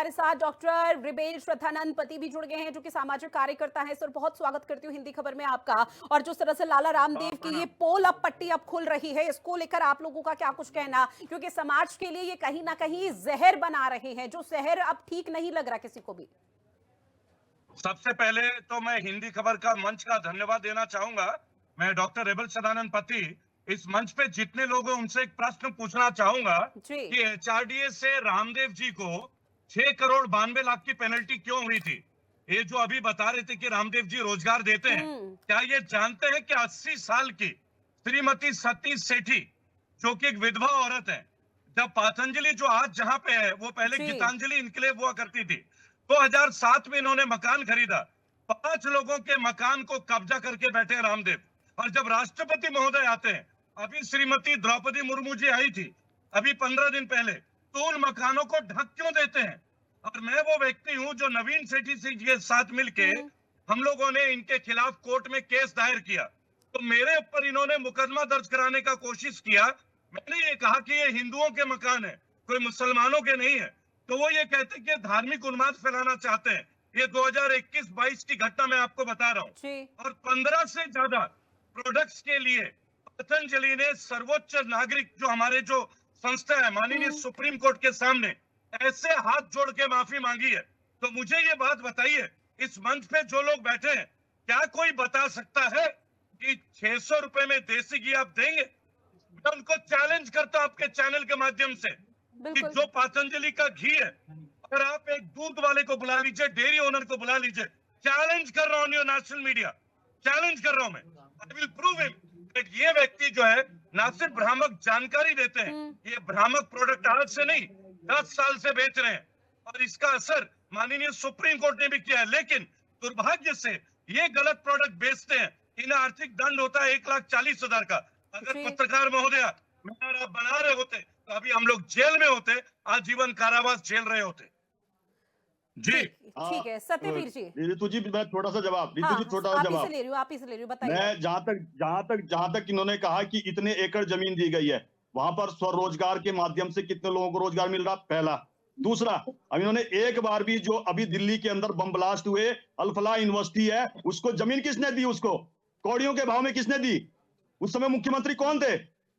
हमारे साथ डॉक्टर वृषेश रथानंद भी जुड़ गए हैं, जो कि सामाजिक कार्यकर्ता हैं। सर, बहुत स्वागत करती हूँ हिंदी खबर में आपका। और जिस तरह से लाला रामदेव की ये पोल अब पट्टी अब खुल रही है, इसको लेकर आप लोगों का क्या कुछ कहना? क्योंकि समाज के लिए ये कहीं ना कहीं जहर बना रहे हैं, जो जहर अब ठीक नहीं लग रहा किसी को भी। सबसे पहले तो मैं हिंदी खबर का मंच का धन्यवाद देना चाहूंगा। मैं डॉक्टर वृषेश रथानंद इस मंच पे जितने लोग हैं उनसे एक प्रश्न पूछना चाहूंगा कि एचआरडीए से रामदेव जी को 6 करोड़ 92 लाख की पेनल्टी क्यों हुई थी? ये जो अभी बता रहे थे कि रामदेव जी रोजगार देते हैं, क्या ये जानते हैं कि 80 साल की श्रीमती सती सेठी, जो कि एक विधवा औरत है, जब पतंजलि जो आज जहां पे है वो पहले गीतांजलि इनक्लेव हुआ करती थी। 2007 में इन्होंने मकान खरीदा, 5 लोगों के मकान को कब्जा करके बैठे रामदेव। और जब राष्ट्रपति महोदय आते हैं, अभी श्रीमती द्रौपदी मुर्मू जी आई थी अभी 15 दिन पहले, तो उन मकानों को ढक क्यों देते हैं? और मैं वो व्यक्ति हूं जो नवीन सेठी से के साथ मिलके हम लोगों ने इनके खिलाफ कोर्ट में केस दायर किया, तो मेरे ऊपर इन्होंने मुकदमा दर्ज कराने का कोशिश किया। मैंने ये कहा कि ये हिंदुओं के मकान है, कोई मुसलमानों के नहीं है। तो वो ये कहते हैं कि धार्मिक उन्माद फैलाना चाहते हैं। ये 2021-22 की घटना मैं आपको बता रहा हूँ। और 15 से ज्यादा प्रोडक्ट्स के लिए पतंजलि ने सर्वोच्च नागरिक जो हमारे जो संस्था है, माननीय सुप्रीम कोर्ट के सामने ऐसे हाथ जोड़ के माफी मांगी है। तो मुझे ये बात बताइए, इस मंच पे जो लोग बैठे हैं, क्या कोई बता सकता है कि 600 रुपए में देसी घी आप देंगे? मैं उनको चैलेंज करता हूं आपके चैनल के माध्यम से कि जो पतंजलि का घी है, अगर आप एक दूध वाले को बुला लीजिए, डेयरी ओनर को बुला लीजिए, चैलेंज कर रहा हूं नेशनल मीडिया, चैलेंज कर रहा हूं मैं, आई विल प्रूव हिम कि ये व्यक्ति जो है ना सिर्फ भ्रामक जानकारी देते हैं, ये भ्रामक प्रोडक्ट आज से नहीं 10 साल से बेच रहे हैं। और इसका असर माननीय सुप्रीम कोर्ट ने भी किया है। लेकिन दुर्भाग्य से ये गलत प्रोडक्ट बेचते हैं, इन्हें आर्थिक दंड होता है 1,40,000 का। अगर पत्रकार महोदय आप बना रहे होते तो अभी हम लोग जेल में होते, आजीवन कारावास झेल रहे होते। जी ठीक है सत्यवीर जी। ऋतु जी, मैं थोड़ा सा जवाब, ऋतु जी छोटा सा जवाब आप ही से ले रही हूँ, बताइए। मैं जहां तक इन्होंने कहा कि इतने एकड़ जमीन दी गई है, वहां पर स्वरोजगार के माध्यम से कितने लोगों को रोजगार मिल रहा, पहला। दूसरा, अब इन्होंने एक बार भी जो अभी दिल्ली के अंदर बम ब्लास्ट हुए, अल्फला यूनिवर्सिटी है, उसको जमीन किसने दी? उसको कौड़ियों के भाव में किसने दी? उस समय मुख्यमंत्री कौन थे?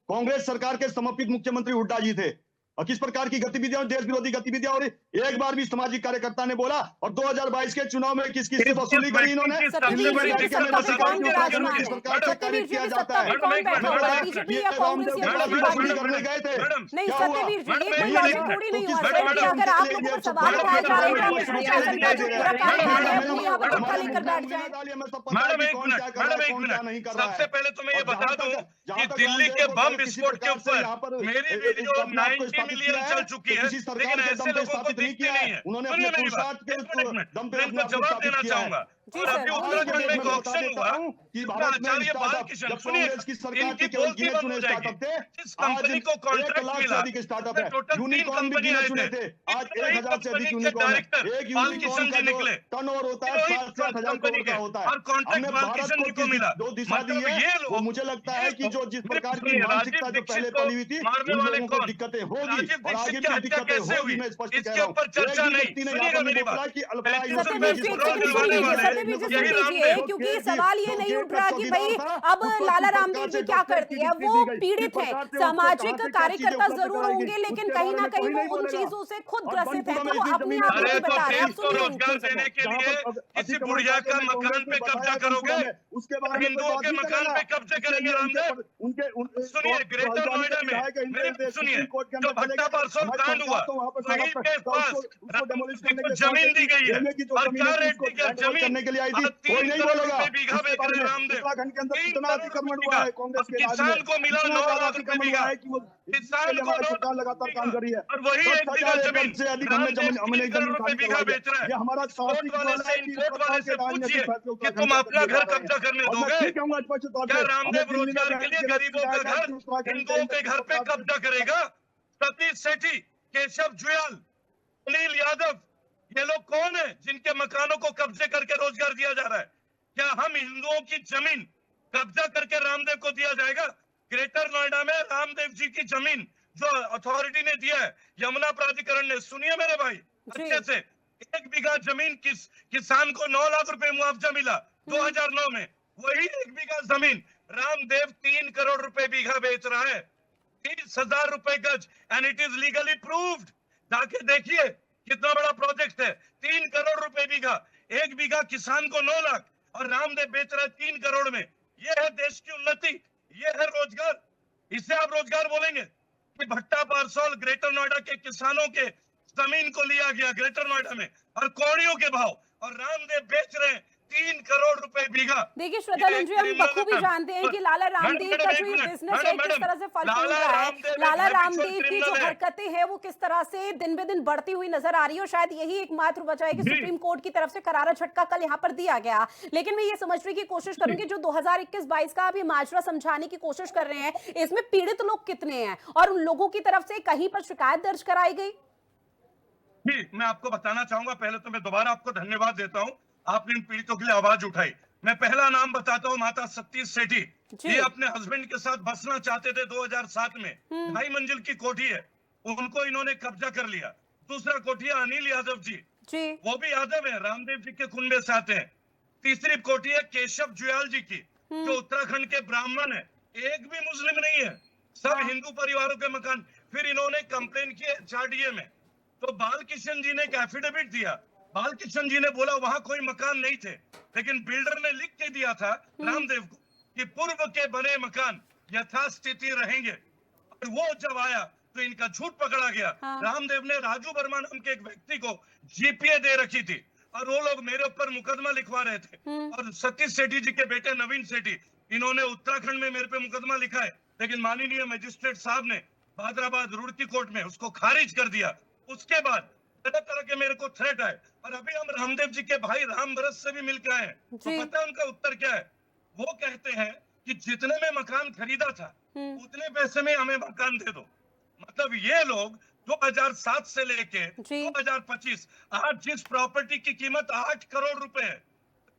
कांग्रेस सरकार के समर्पित मुख्यमंत्री हुड्डा जी थे। और किस प्रकार की गतिविधियां, देश विरोधी गतिविधियां, और एक बार भी सामाजिक कार्यकर्ता ने बोला। और 2022 के चुनाव में किस किस से वसूली करी इन्होंने? किस प्रकार से कार्य किया जाता है? वसूली करने गए थे। नहीं सत्यवीर जी, ये कोई लॉजिक थोड़ी नहीं हुआ सर कि अगर आप लोगों को सवाल उठाए जा रहे हैं तो प्रशासन का जो पूरा कार्यकाल है वो यहाँ पर धक्का लेकर बैठ जाए। मैडम एक मिनट, सबसे पहले तो मैं ये बता दूं कि दिल्ली के बम विस्फोट के ऊपर मेरी वीडियो 90 मिलियन चल चुकी है, लेकिन ऐसे लोगों को दिखती नहीं है। सुनिए मेरी बात, मैं इनको जवाब देना चाहूंगा। और अभी उत्तराखंड में ऑक्शन हुआ, आचार्य बालकिशन, सुनिए, इनकी बोलती बंद हो जाएगी। जिस कंपनी को कॉन्ट्रैक्ट मिला, टोटल 3 कंपनी आए थे, आज 1000 से अधिक डायरेक्टर बालकिशन जी निकले, कंपनी के, और कॉन्ट्रैक्ट बालकिशन जी को मिला। मतलब ये लोग, मुझे लगता है कि जो जिस प्रकार की मानसिकता जो पहले पली हुई थी, मारने वाले कौन? दिक्कतें होगी और आगे की हत्या कैसे हुई, इसके ऊपर चर्चा नहीं। सुनिएगा मेरी बात, क्योंकि सवाल ये नहीं उठ रहा कि भाई अब लाला रामदेव जी क्या करती है, वो पीड़ित है, सामाजिक कार्यकर्ता जरूर होंगे, लेकिन कहीं ना कहीं वो उन चीजों से खुद ग्रसित है, तो वो अपने आप को बता रहे हैं। रोजगार देने के लिए किसी बुढ़िया का मकान पे कब्जा करोगे, उसके बाद हिंदुओं के मकान पे कब्जा करेंगे रामदेव? सुनिए, ग्रेटर नोएडा में मेरी सुनिए, जो भट्टा परसों कांड हुआ, वहीं के पास जमीन दी गई है, और क्या रेट दी गई जमीन? के लिए आई थी, कोई नहीं बोलेगा। उत्तराखंड के अंदर कितना अतिक्रमण हुआ है कांग्रेस के राज में, किसान को मिला 9 लाख रुपए बीघा, किसान को सरकार लगातार काम कर रही है, और वही 1 बीघा जमीन से अधिक हमने जमीन बीघा बेच रहा है। ये हमारा कोर्ट वाले से पूछिए कि तुम अपना घर कब्जा करने दोगे क्या? रामदेव रोजगार के लिए गरीबों का घर, हिंदुओं के घर पे कब्जा करेगा? सतीश सेठी, केशव जुयाल, अनिल यादव, ये लोग कौन है जिनके मकानों को कब्जे करके रोजगार दिया जा रहा है? क्या हम हिंदुओं की जमीन कब्जा करके रामदेव को दिया जाएगा? ग्रेटर नोएडा में रामदेव जी की जमीन जो अथॉरिटी ने दिया है, यमुना प्राधिकरण ने, सुनिए मेरे भाई, अच्छे से। 1 बीघा जमीन किसान को 9 लाख रुपए मुआवजा मिला 2009 में। वही 1 बीघा जमीन रामदेव 3 करोड़ रुपए बीघा बेच रहा है, 30,000 रुपए गज, and it is legally proved. जाके देखिए कितना बड़ा प्रोजेक्ट है, 3 करोड़ रुपए बीघा, 1 बीघा किसान को 9 लाख, और रामदेव बेच रहा है 3 करोड़ में। ये है देश की उन्नति, ये है रोजगार। इसे आप रोजगार बोलेंगे? कि भट्टा पारसौल ग्रेटर नोएडा के किसानों के जमीन को लिया गया ग्रेटर नोएडा में और कौड़ियों के भाव, और रामदेव बेच रहे हैं 3 करोड़ रुपए बीघा। देखिए श्रद्धानंद जी, हम बखूबी जानते हैं कि लाला रामदेव का जो ये बिजनेस है किस तरह से फल फूल रहा है। लाला रामदेव की जो हरकतें हैं वो किस तरह से दिन ब दिन बढ़ती हुई नजर आ रही है, और शायद यही एकमात्र वजह है कि सुप्रीम कोर्ट की तरफ से करारा झटका कल यहाँ पर दिया गया। लेकिन मैं ये समझने की कोशिश करूंगी, जो 2021-22 का अभी माजरा समझाने की कोशिश कर रहे हैं, इसमें पीड़ित लोग कितने हैं और उन लोगों की तरफ से कहीं पर शिकायत दर्ज कराई गई? जी, मैं आपको बताना चाहूंगा। पहले तो मैं दोबारा आपको धन्यवाद देता हूं, आपने इन पीड़ितों के लिए आवाज उठाई। मैं पहला नाम बताता हूं, माता सतीश सेठी। ये अपने हस्बैंड के साथ बसना चाहते थे 2007 में। 2.5 मंजिल की कोठी है, उनको इन्होंने कब्जा कर लिया। दूसरा कोठी है अनिल यादव जी, वो भी यादव है, रामदेव जी के कुनबे से आते हैं। तीसरी कोठी है केशव जुयाल जी की, जो उत्तराखंड के ब्राह्मण है, एक भी मुस्लिम नहीं है, सब हिंदू परिवारों के मकान। फिर इन्होंने कंप्लेन की एचआरडीए में, तो बालकिशन जी ने एक एफिडेविट दिया। बालकिशन जी ने बोला वहां कोई मकान नहीं थे, लेकिन बिल्डर ने लिख के दिया था रामदेव को कि पूर्व के बने मकान यथास्थिति रहेंगे। और वो जब आया तो इनका झूठ पकड़ा गया। रामदेव ने राजू वर्मा नाम के एक व्यक्ति को जीपीए दे रखी थी, और वो लोग मेरे ऊपर मुकदमा लिखवा रहे थे। और सतीश सेठी जी के बेटे नवीन सेठी, इन्होंने उत्तराखंड में मेरे पे मुकदमा लिखा है, लेकिन माननीय मजिस्ट्रेट साहब ने हैदराबाद रुड़की कोर्ट में उसको खारिज कर दिया। उसके बाद तरह तरह के मेरे को थ्रेट आए, और अभी हम रामदेव जी के भाई राम भरत से भी मिलकर आए। तो पता है उनका उत्तर क्या है? वो कहते हैं कि जितने में मकान खरीदा था उतने पैसे में हमें मकान दे दो। मतलब ये लोग 2007 से लेके 2025 आज जिस प्रॉपर्टी की कीमत 8 करोड़ रुपए है,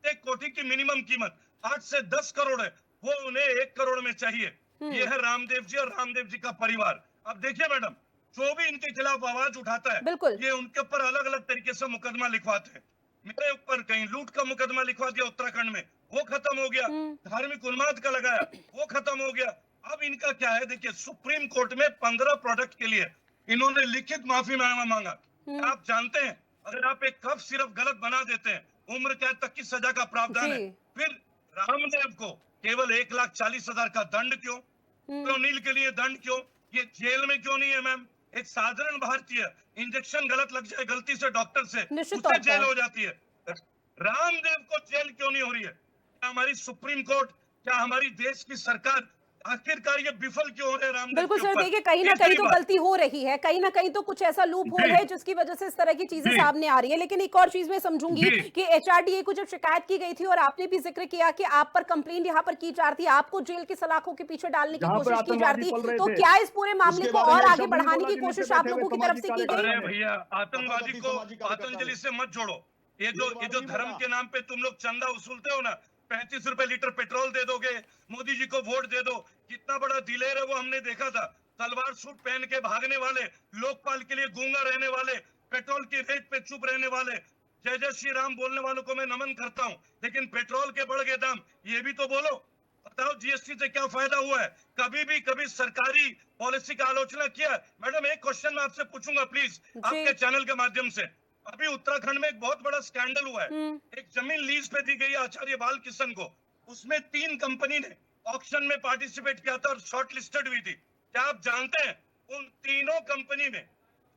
एक कोठी की मिनिमम कीमत 8 से 10 करोड़ है, वो उन्हें 1 करोड़ में चाहिए। ये है रामदेव जी और रामदेव जी का परिवार। अब देखिए मैडम, जो भी इनके खिलाफ आवाज उठाता है, ये उनके ऊपर अलग अलग तरीके से मुकदमा लिखवाते हैं। मेरे ऊपर कहीं लूट का मुकदमा लिखवा दिया उत्तराखंड में, वो खत्म हो गया। धार्मिक उन्माद का लगाया, वो खत्म हो गया। अब इनका क्या है, देखिए सुप्रीम कोर्ट में 15 प्रोडक्ट के लिए इन्होंने लिखित माफीनामा मांगा। आप जानते हैं, अगर आप एक कफ सिर्फ गलत बना देते हैं, उम्र कैद तक की सजा का प्रावधान है। फिर रामदेव को केवल 1,40,000 का दंड क्यों? नील के लिए दंड क्यों? ये जेल में क्यों नहीं है मैम? एक साधारण भारतीय इंजेक्शन गलत लग जाए गलती से डॉक्टर से, उससे जेल हो जाती है। रामदेव को जेल क्यों नहीं हो रही है? क्या हमारी सुप्रीम कोर्ट, क्या हमारी देश की सरकार आखिरकार ये विफल क्यों हो रहे हैं रामदेव? बिल्कुल सर, देखिए कहीं ना कहीं तो गलती हो रही है, कहीं ना कहीं तो कुछ ऐसा लूप होल है जिसकी वजह से इस तरह की चीजें सामने आ रही है। लेकिन एक और चीज मैं समझूंगी कि एचआरडीए को जब शिकायत की गई थी, और आपने भी जिक्र किया कि आप पर कंप्लेंट यहाँ पर की जा रही थी, आपको जेल की सलाखों के पीछे डालने की कोशिश की जा रही थी, तो क्या इस पूरे मामले को और आगे बढ़ाने की कोशिश आप लोगों की तरफ से की गई? अरे भैया, आतंकवादी को पतंजलि से मत जोड़ो। ये जो धर्म के नाम पे तुम लोग चंदा वसूलते हो ना, 35 रुपए लीटर पेट्रोल दे दोगे, मोदी जी को वोट दे दो, कितना बड़ा दिलेर है वो हमने देखा था। तलवार सूट पहन के भागने वाले, लोकपाल के लिए गूंगा रहने वाले, पेट्रोल की रेट पे चुप रहने वाले, जय जय श्री राम बोलने वालों को मैं नमन करता हूँ, लेकिन पेट्रोल के बढ़ गए दाम, ये भी तो बोलो। बताओ जीएसटी से क्या फायदा हुआ है? कभी सरकारी पॉलिसी का आलोचना किया? मैडम एक क्वेश्चन मैं आपसे पूछूंगा प्लीज, आपके चैनल के माध्यम से। अभी उत्तराखंड में एक बहुत बड़ा स्कैंडल हुआ है। एक जमीन लीज पे दी गई आचार्य बालकिशन को, उसमें 3 कंपनी ने ऑक्शन में पार्टिसिपेट किया था और शॉर्ट लिस्टेड हुई थी। क्या आप जानते हैं उन तीनों कंपनी में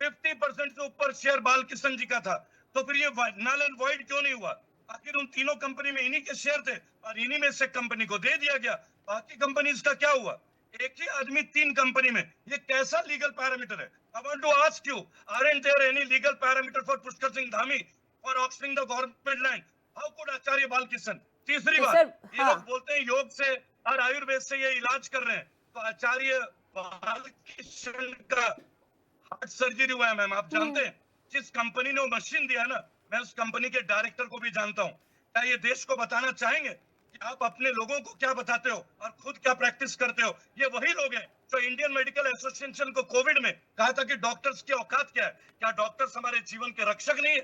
50% से ऊपर शेयर बालकिशन जी का था? तो फिर ये नल एंड वॉइड क्यों नहीं हुआ? आखिर उन तीनों कंपनी में इन्हीं के शेयर थे, और इन्हीं में से कंपनी को दे दिया गया। बाकी कंपनीज का क्या हुआ? एक ही आदमी 3 कंपनी में, ये कैसा लीगल पैरामीटर है? I want to ask you, aren't there any legal parameter for Pushkar Singh Dhami for auctioning the government land? How could Acharya Balkishan? तीसरी बात, ये लोग बोलते हैं योग से और आयुर्वेद से ये इलाज कर रहे हैं, तो आचार्य बालकिशन का हार्ट सर्जरी हुआ है मैम, आप जानते हैं? जिस कंपनी ने वो मशीन दिया ना, मैं उस कंपनी के डायरेक्टर को भी जानता हूँ। क्या ये देश को बताना चाहेंगे कि आप अपने लोगों को क्या बताते हो और खुद क्या प्रैक्टिस करते हो। ये वही लोग हैं जो इंडियन मेडिकल एसोसिएशन को कोविड में कहा था कि डॉक्टर्स की औकात क्या है, क्या डॉक्टर्स हमारे जीवन के रक्षक नहीं है,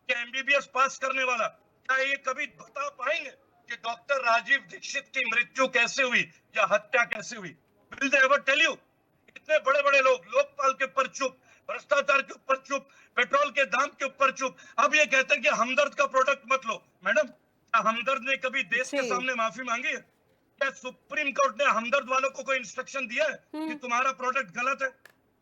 क्या एमबीबीएस पास करने वाला, क्या ये कभी बता पाएंगे कि डॉक्टर राजीव दीक्षित की मृत्यु कैसे हुई या हत्या कैसे हुई? Will they ever tell you? इतने बड़े बड़े लोग लोकपाल के ऊपर चुप, भ्रष्टाचार के ऊपर चुप, पेट्रोल के दाम के ऊपर चुप, अब ये कहते हैं कि हमदर्द का प्रोडक्ट मत लो। मैडम, क्या हमदर्द ने कभी देश के सामने माफी मांगी है? क्या सुप्रीम कोर्ट ने हमदर्द वालों को कोई इंस्ट्रक्शन दिया है कि तुम्हारा प्रोडक्ट गलत है?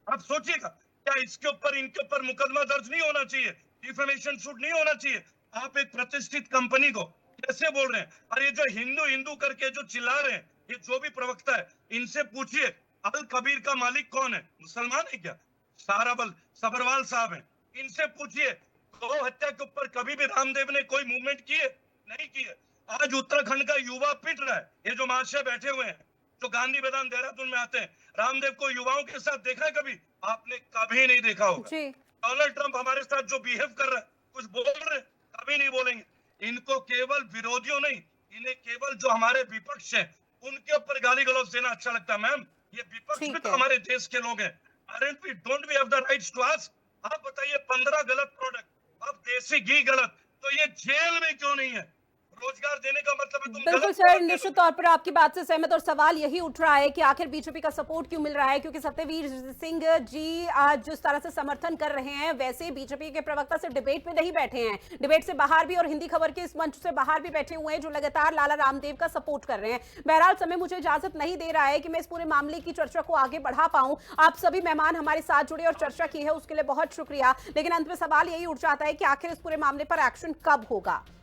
आप सोचिएगा, क्या इसके ऊपर इनके ऊपर मुकदमा दर्ज नहीं होना चाहिए, डिफेमेशन सूट नहीं होना चाहिए? आप एक प्रतिष्ठित कंपनी को कैसे बोल रहे हैं? और ये जो हिंदू हिंदू करके जो चिल्ला रहे हैं, ये जो भी प्रवक्ता है, इनसे पूछिए अल कबीर का मालिक कौन है? मुसलमान है क्या? साराबल सबरवाल साहब हैं, इनसे पूछिए गौ हत्या के ऊपर कभी भी रामदेव ने कोई मूवमेंट की है? नहीं की है। आज उत्तराखंड का युवा पिट रहा है, ये जो महाशय बैठे हुए हैं, जो गांधी मैदान देहरादून में आते हैं, रामदेव को युवाओं के साथ देखा है कभी? आपने कभी नहीं देखा होगा। डोनाल्ड ट्रंप हमारे साथ जो बिहेव कर रहा है, कुछ बोल रहे हैं, कभी नहीं बोलेंगे। इनको केवल विरोधियों नहीं, इन्हें केवल जो हमारे विपक्ष है उनके ऊपर गाली गलौज देना अच्छा लगता है। मैम, ये विपक्ष भी तो हमारे देश के लोग हैं। Don't we have the rights to ask? आप बताइए, 15 गलत प्रोडक्ट, अब देसी घी गलत, तो ये जेल में क्यों नहीं है? रोजगार देने का मतलब है तुम बिल्कुल सर, निश्चित तौर पर आपकी बात से सहमत, और सवाल यही उठ रहा है कि आखिर बीजेपी का सपोर्ट क्यों मिल रहा है, क्योंकि सत्यवीर सिंह जी आज जिस तरह से समर्थन कर रहे हैं, वैसे बीजेपी के प्रवक्ता सिर्फ डिबेट में नहीं बैठे हैं, डिबेट से बाहर भी और हिंदी खबर के इस मंच से बाहर भी बैठे हुए हैं, जो लगातार लाला रामदेव का सपोर्ट कर रहे हैं। बहरहाल समय मुझे इजाजत नहीं दे रहा है कि मैं इस पूरे मामले की चर्चा को आगे बढ़ा पाऊं। आप सभी मेहमान हमारे साथ जुड़े और चर्चा की है, उसके लिए बहुत शुक्रिया। लेकिन अंत में सवाल यही उठ जाता है कि आखिर इस पूरे मामले पर एक्शन कब होगा?